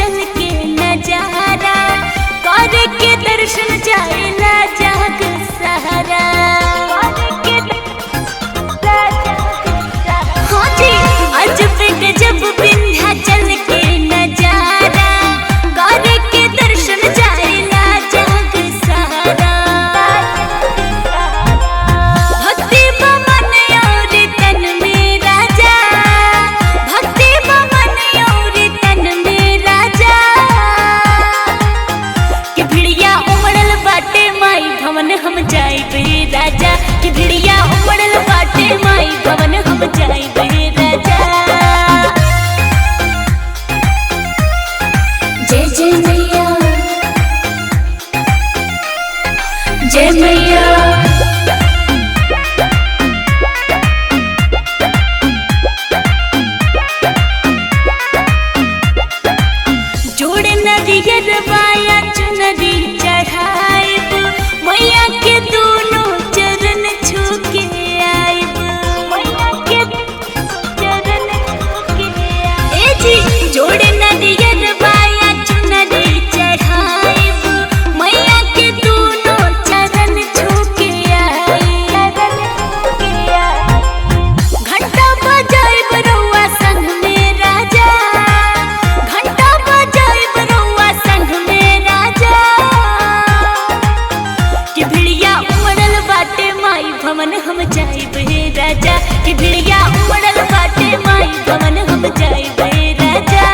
चल के नजारा, कर के दर्शन जाएला जग सहारा। हाँ जी, अजब गजब विंध्याचल के नजारा, कर के दर्शन जाएला जग सहारा। भक्ति बमन और तन में राजा, भक्ति बमन और तन में राजा, कि भिड़िया उमड़ल बाटे माई भवन हम जाइबे राजा, कि भिड़िया उमड़ल बाटे माई भवन हम जाइबे राजा। जय जय मैया, जय मैया। जोड़े नरियर बाया चुनरी चढ़ाइब, मैया के दोनों चरण छू के आइब, मैया के चरण छू के आइब। ए जी, जोड़े नरियर बाया चुनरी चढ़ाइब, मैया के दोनों चरण छू के आइब। घंटा बजाइब रउआ संग में राजा, घंटा बजाइब रउआ संग में राजा, कि भिड़िया उमड़ल बाटे माई भवन हम जाइबे राजा, कि भिड़िया उमड़ल बाटे माई भवन हम जाइबे राजा।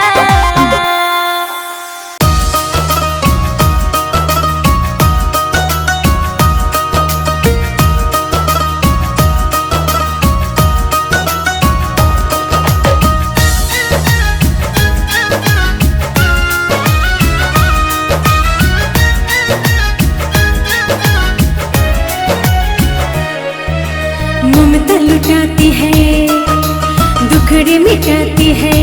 ममता लुटाती है, दुखड़े मिटाती है,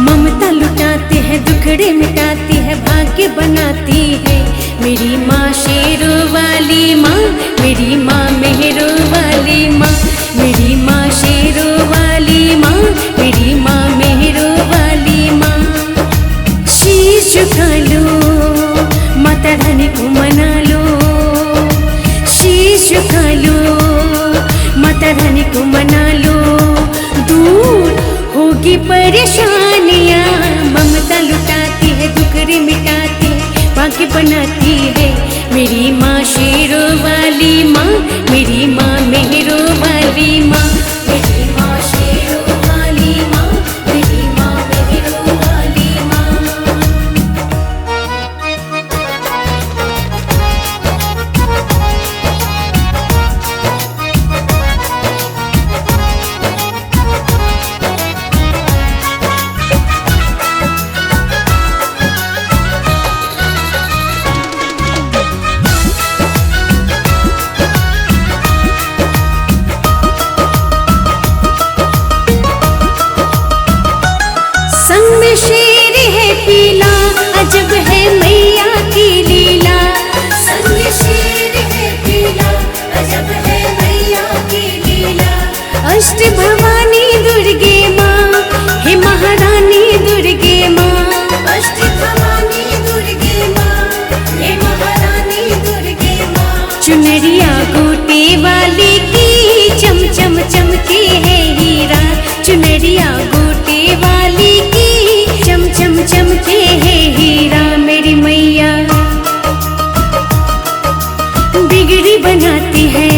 ममता लुटाती है, दुखड़े मिटाती है, भाग्य बनाती है। मेरी माँ शेरों वाली माँ, मेरी माँ मेहरों वाली माँ, मेरी माँ शेरों वाली माँ, मेरी माँ मेहरों वाली माँ। शीश झुका लो, माता रानी को मना लो, शीश झुका लो, माता रानी को मना लो। दूर होगी परेशानियाँ, ममता लुटाती है, दुखड़े मिटाती है, भाग्य बनाती है। मेरी माँ शेरों वाली माँ, मेरी माँ मेहरों वाली माँ, मेरी माँ शेरों वाली माँ, मेरी माँ मेहरों वाली माँ। संग में शेर है पीला, अजब है मैया की लीला। संग में शेर है पीला, अजब है मैया की लीला। अष्ट भवानी दुर्गे माँ, हे महारानी दुर्गे माँ, अष्ट भवानी दुर्गे माँ, हे महारानी दुर्गे माँ। चुनरिया गोटे वाली की चम चम चमके है हीरा, चुनरिया गोटे वाली की चम चम चमके है हीरा। मेरी मैया बिगड़ी बनाती है,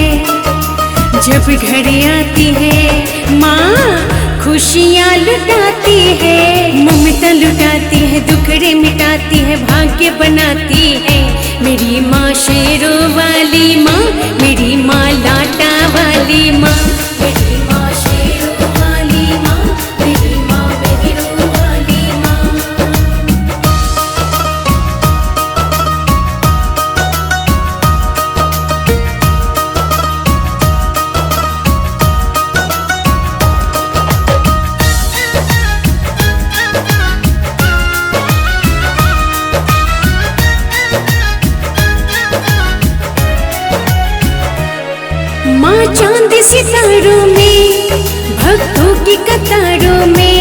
जब घर आती है माँ खुशियाँ लुटाती है। ममता लुटाती है, दुखड़े मिटाती है, भाग्य बनाती है। मेरी माँ शेरों वाली माँ, मेरी माँ लाटा वाली माँ, मेरी माँ शेरों वाली माँ, मेरी माँ मेहरों वाली माँ। माँ चांद सितारों में, भक्तों की कतारों में,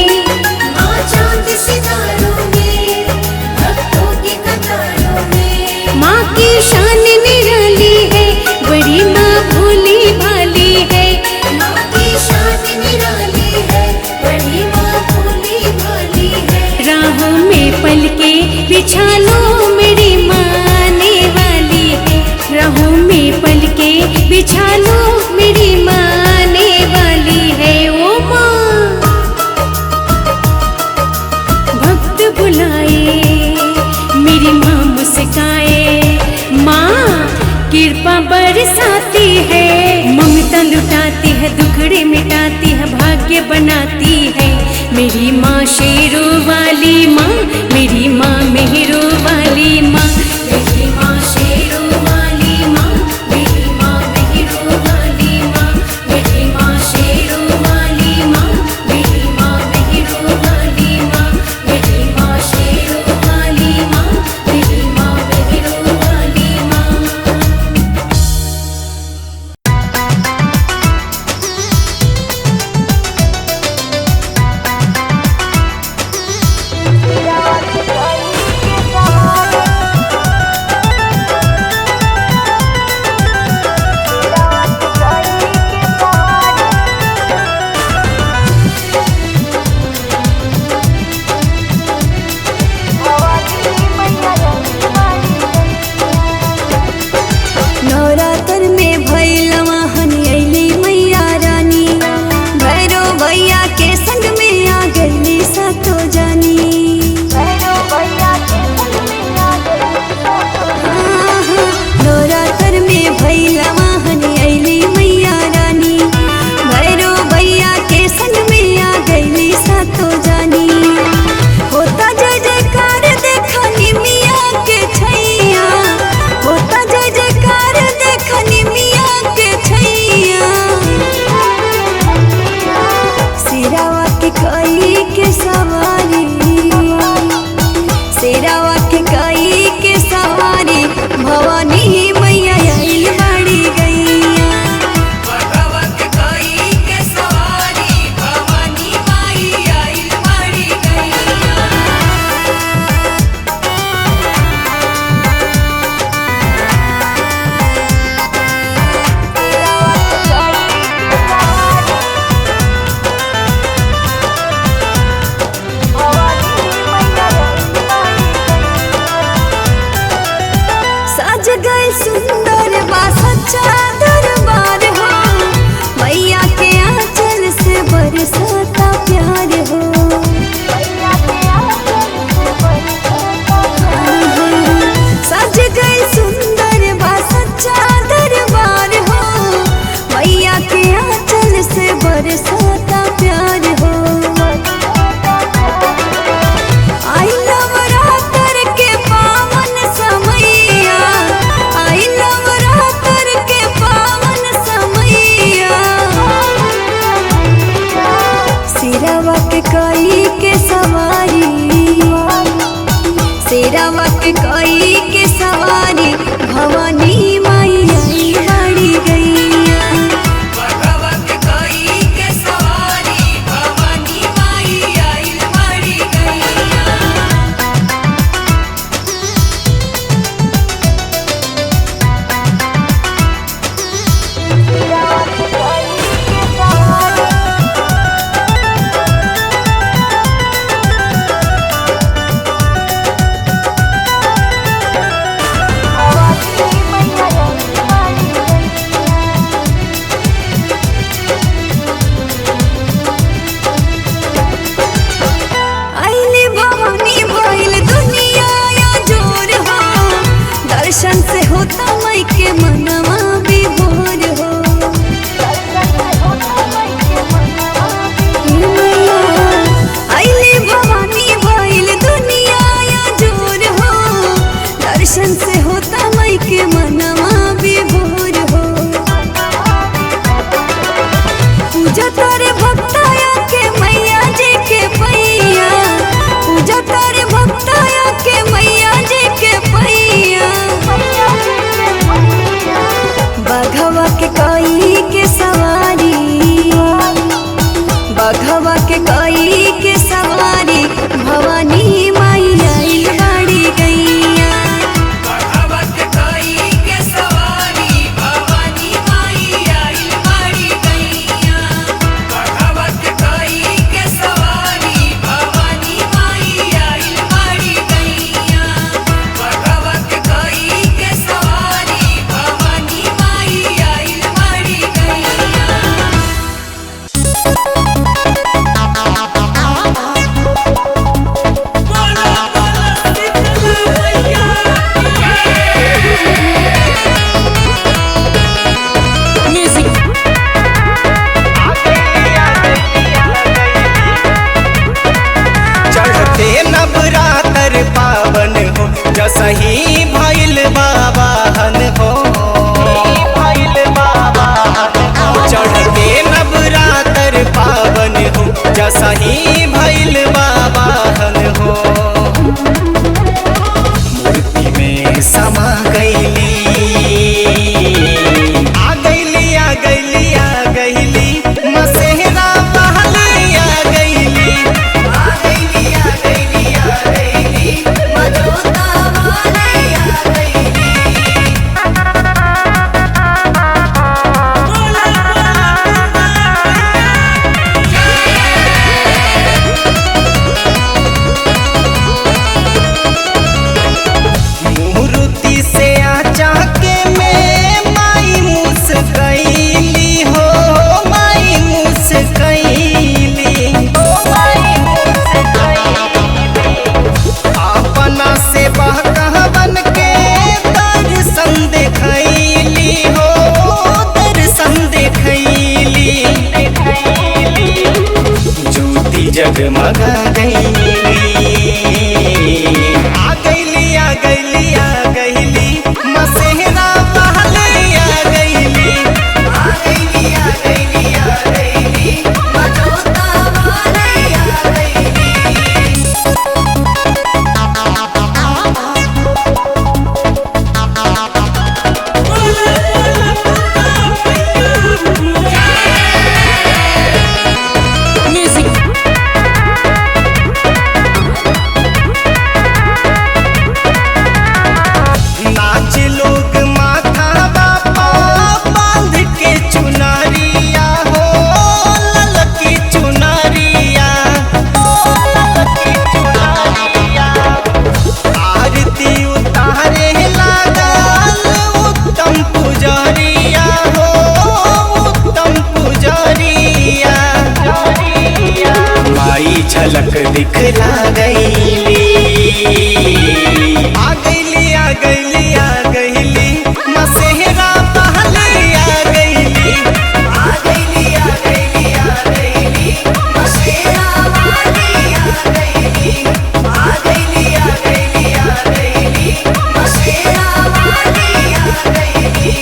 माँ चांद सितारों में, बिछा लो मेरी माने वाली है, राहों में पल के बिछा लो मेरी माने वाली है। ओ माँ भक्त बुलाए, मेरी माँ मुस्काए, माँ कृपा बरसाती है, ममता लुटाती है, दुखड़े मिटाती है, भाग्य बनाती है। मेरी माँ शेरों वाली माँ, मेरी माँ मेहरों वाली माँ, मेरी माँ शेरों वाली माँ, मेरी माँ मेहरों वाली माँ, मेरी माँ शेरों वाली माँ, मेरी माँ मेहरों वाली माँ, मेरी माँ शेरों वाली माँ, मेरी माँ मेहरों वाली माँ। नवरात्र में भैलवा हनी अइली मैया रानी, भैरव भैया के संग में आ गइली सातो जानी। नवरात्र में भैलवा हनी अइली मैया रानी, भैरव भैया के संग में आ गइली सातो जानी। होता जय जयकार देखनी मिया के छैया, होता जय जयकार देखनी मिया के छैया। सिरावा के कई के सवारी, सिरावा के कई के सवारी, भवानी मैया आइल बाड़ी गैया। सिरावा के कई के सवारी, भवानी माई आइल बाड़ी गैया। सज गए सुंदर बा सच्चा दरबार हो, मैया के आंचल से बरसाता प्यार हो। सज गए सुंदर बा सच्चा दरबार हो, मैया के आंचल से बरसाता प्यार हो। आई नवरात्र के पावन समैया, आई नवरात्र के पावन समैया। सिरावा के कई के सवारी, सिरावा के कई के सवारी, भवानी माई आई बाड़ी गैया। सिरावा के कई के सवारी, भवानी माई आई बाड़ी गैया। जगमगा गईली। आ गईली आ गईली आ गईली मसेहरा वाली आ गईली। आ गईली आ गईली आ गईली मजोता वाली आ गईली। नाच लोग माथा बापा बांध के चुनरिया हो ललकी चुनरिया। ललकी चुनरिया आरती उतारे लागल उत्तम पुजरिया हो उत्तम पुजरिया। माई झलक दिखला गईली। आ गईली आ गईली आ गईली मसेहरा वाली आ गईली। आ गईली आ गईली आ गईली मसेहरा वाली आ गईली। आ गईली आ गईली आ गईली मसेहरा वाली आ गईली।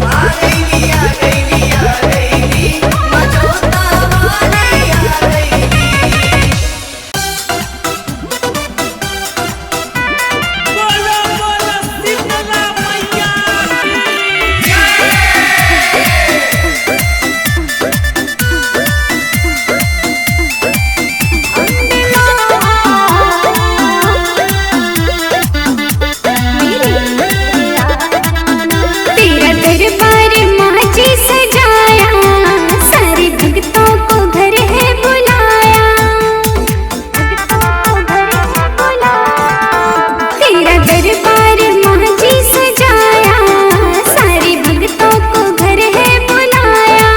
आ गईली आ गईली आ गईली मजोता वाली आ गईली। तेरा दरबार माजी सजाया, सारे भक्तों को घर है बुलाया। तेरा दरबार माजी सजाया, सारे भक्तों को घर है बुलाया।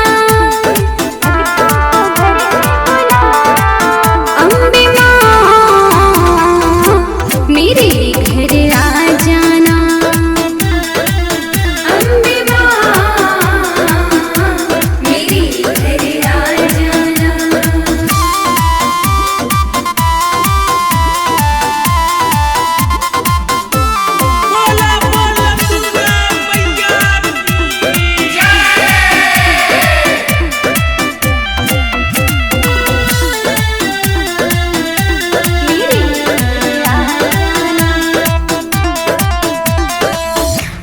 अम्बे माँ मेरे घर आ जाना। अम्बे माँ मेरे घर आ जाना।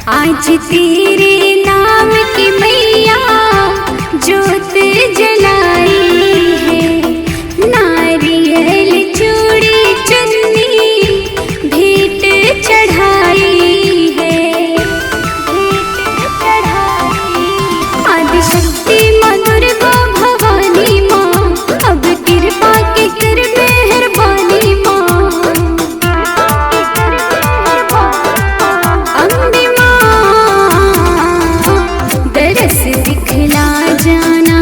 आज तेरे नाम की मैया जोत जलाई है। नारियल चूड़ी चुन्नी भेंट चढ़ाई है। आदिशक्ति माँ दुर्गा भवानी माँ, अब कृपा के कर मेहरबानी माँ। अम्बे माँ दरस दिखला जाना।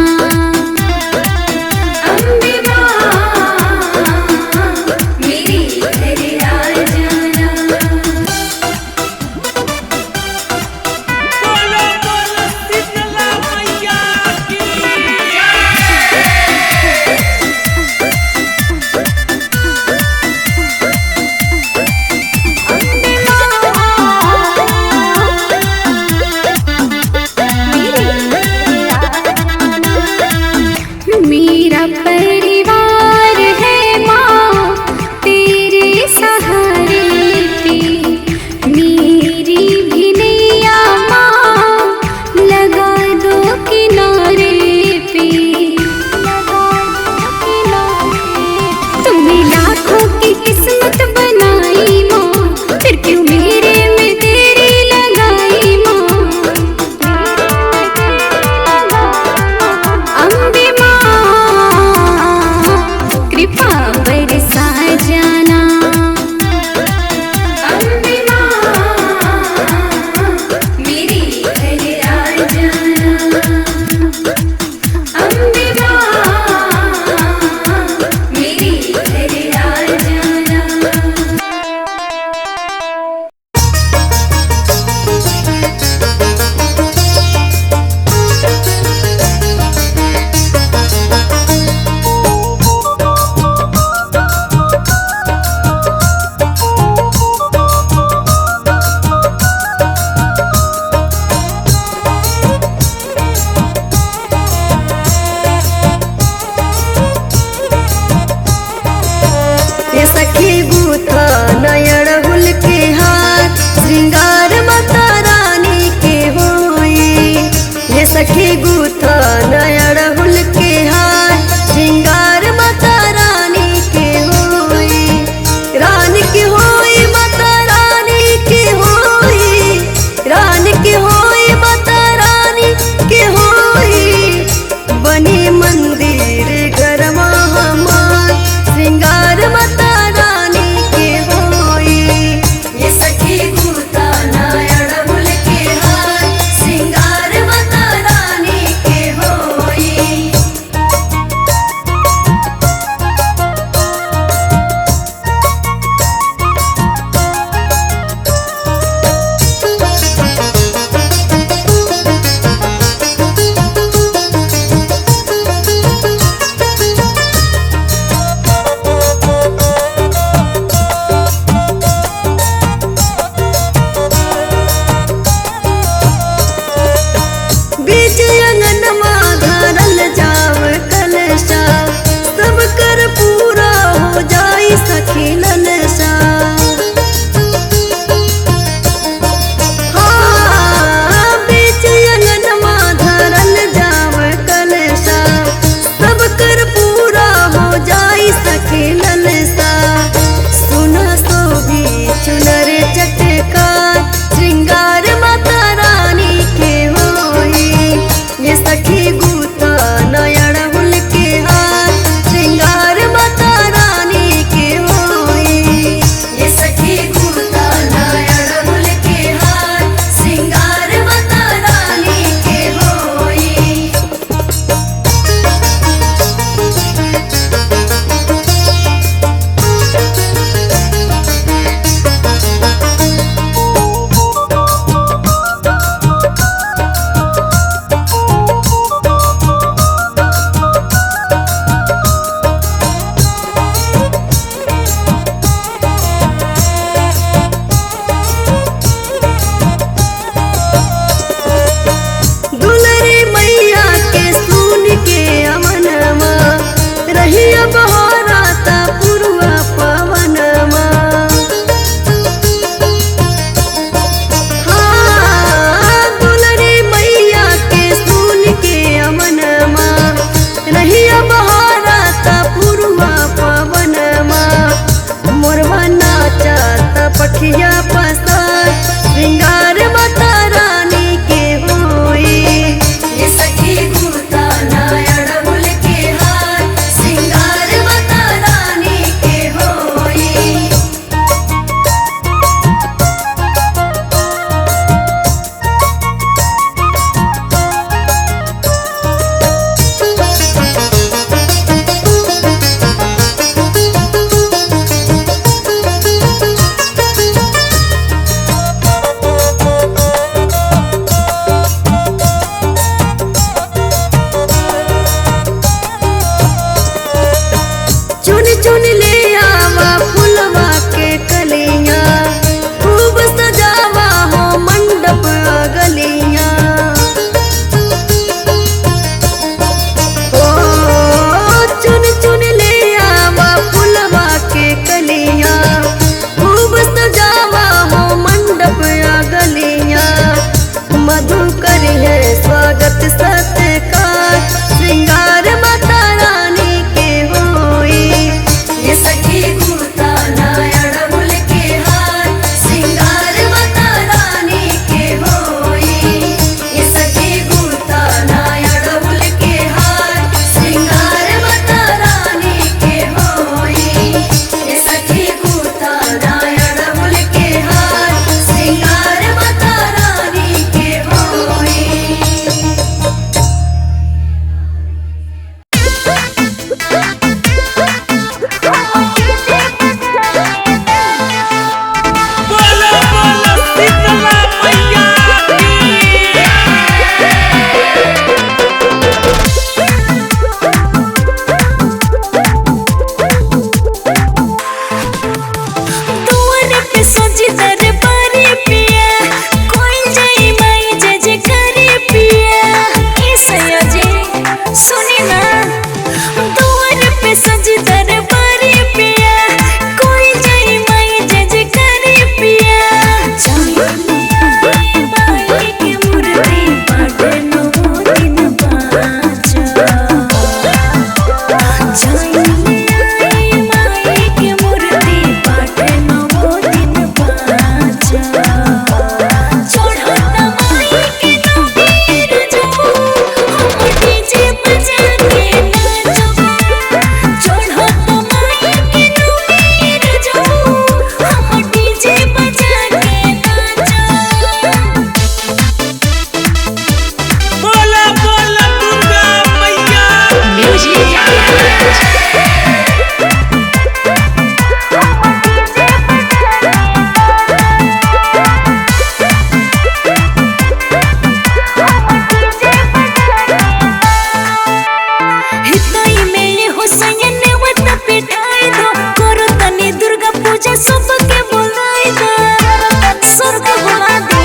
स्वर्ग बुला दे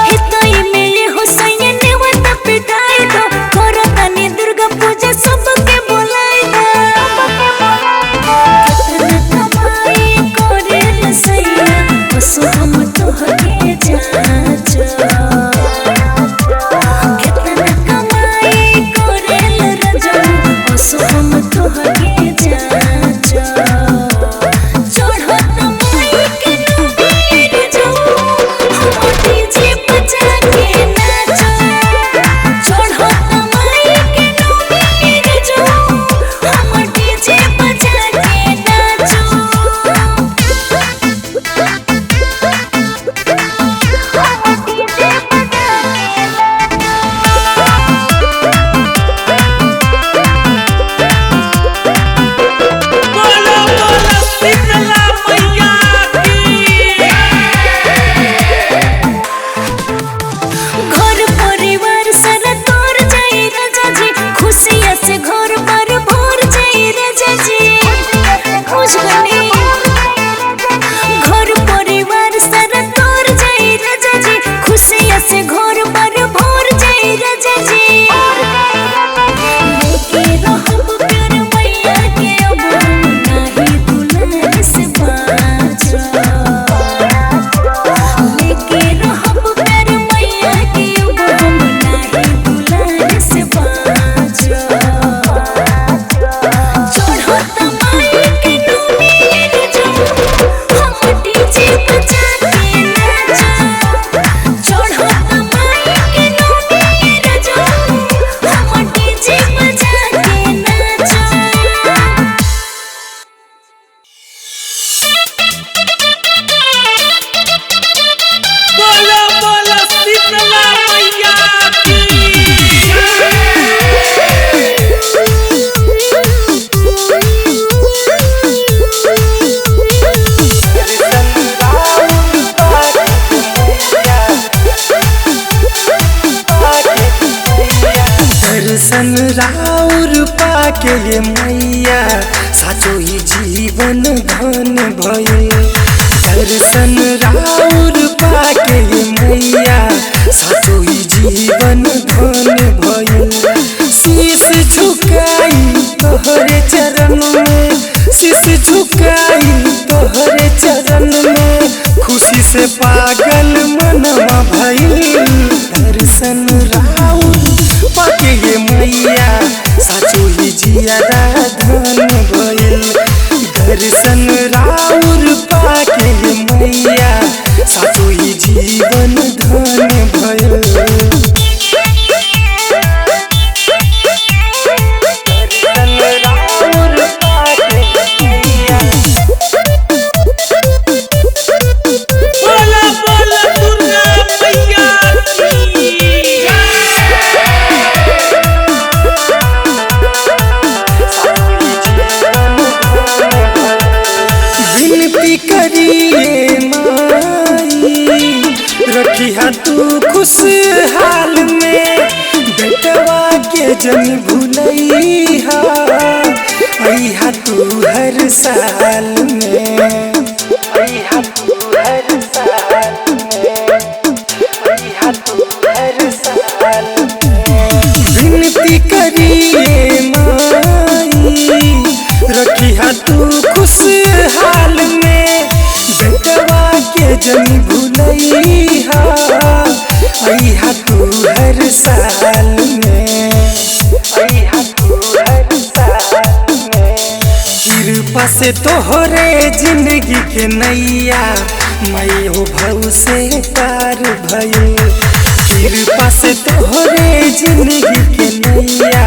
हितई में ये हो सैया नेवत पिटाई दो करो तनी दुर्गा पूजा सबके बुलाई दो कितना कमाई करे सैया बसो हम तोहके जाचो कितना कमाई करे रजो बसो हम तोहके जाचो चढ़त माई के नुबीर जो हम डीजे बजा के नाचो चढ़त माई के नुबीर जो हम डीजे बजा के नाचो बोलो बोलो शीतला मैया घर परिवार सारा तोर जाई राजा जी खुशिया से घर पर भर जाई राजा जी खुश बनी घर परिवार सारा तोर जाई राजा जी खुशिया से घर पर भर जाई राजा जी लेके रहब प्यार मैया के अब नाही दुलार से बाँचो लेके रहब प्यार मैया के अब हम नाही दुलार से बाँचो चढ़त माई के नुबीर जो हम डीजे बजा के नाचो चढ़त माई के नुबीर जो हम डीजे बजा के नाचो बोलो बोलो शीतला मैया दर्शन राउर पाके ये मैया साचो ही जीवन धन भइल दर्शन राउर पाके ये मैया साचो ही जीवन धन भइल शीश झुकाई तोहरे चरण में शीश झुकाई तोहरे चरण में खुशी से पागल मनवा भइल दर्शन राउर पाके ये मैया साचो ही जियारा धन भइल दर्शन राउर पाके ये मैया साचो ही जीवन धन भइल दर्शन राउर पाके ये मैया बोला बोला दुर्गा मैया विनती करिए माई रखिया तू खुशहाल में बेटवा के जन भुलैहा अइहा तू हर साल में अइहा तू हर साल में अइहा तू हर साल में विनती करिए माई रखिया तू खुशहाल में बेटवा के जन भुलैहा अइहा तू हर साल में अइहा तू हर साल में कृपा से तोहरे जिंदगी के नैया मैं हो भव से पार भइल कृपा से तोहरे जिंदगी के नैया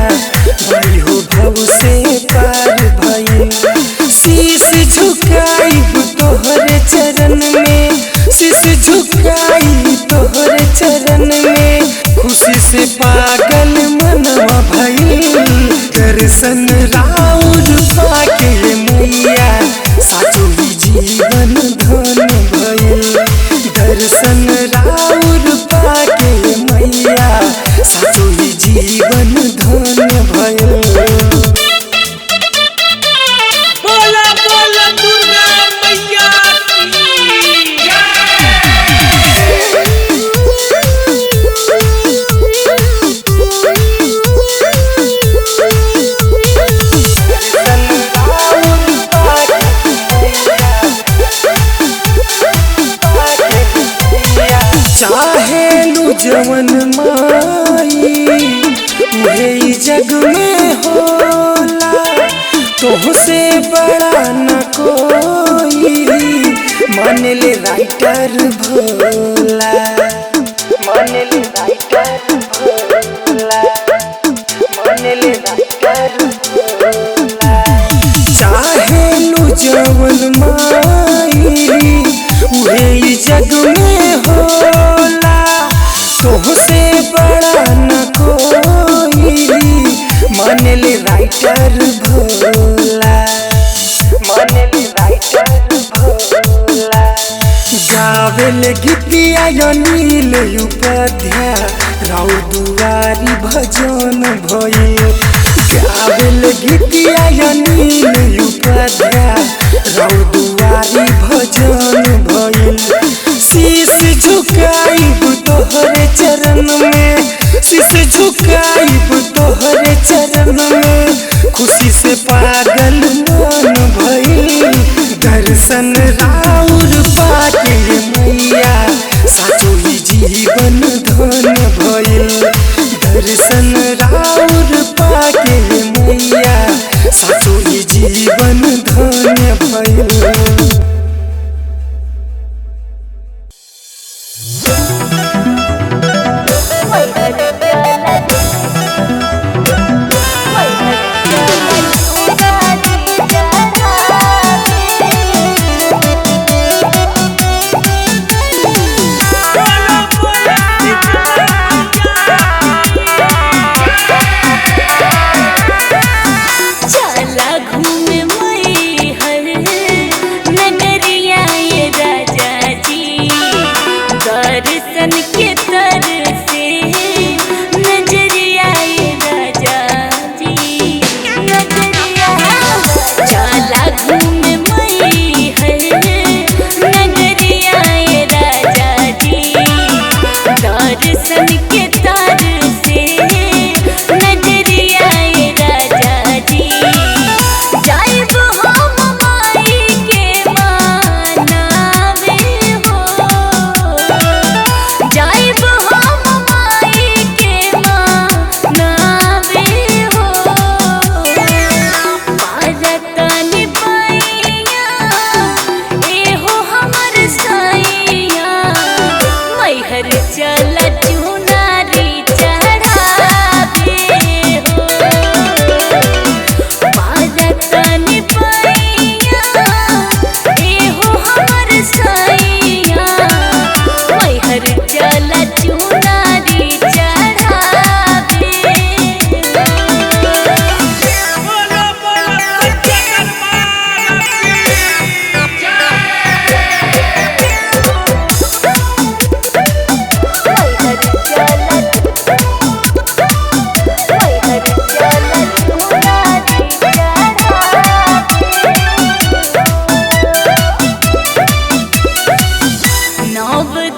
मैं हो भव से पार भइल शीश झुकाई तोहरे चरण में शीश झुकाई तोहरे चरण में खुशी से पागल मनवा भइल दर्शन राउर पाके मैया साचो ही जीवन धन भइल दर्शन राउर पाके मैया साचो ही जीवन धन भइल बोला बोला दुर्गा मैया की जवन माई उहे ई जग में होला, तोहसे बड़ा न कोई मान ले राइटर भोला, मान ले राइटर भोला, मान ले राइटर भोला। चाहे लू जवन माई उहे ई जग में होला, तोहसे बड़ा न कोई मान ले राइटर भोला, मान ले राइटर भोला। गावेल गीतिया अनिल उपाध्याय राव दुआरी भजन भइल, गावेल गीतिया अनिल उपाध्याय राव दुआरी भजन भइल। शीश झुकाइब तोहरे चरण में, शीश झुकाइब तोहरे चरण में, खुशी से पागल मन भइल। दर्शन राउर पाके मैया साचो ही जीवन धन भइल, दर्शन राउर पाके मैया साचो ही जीवन धन भइल।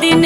दिन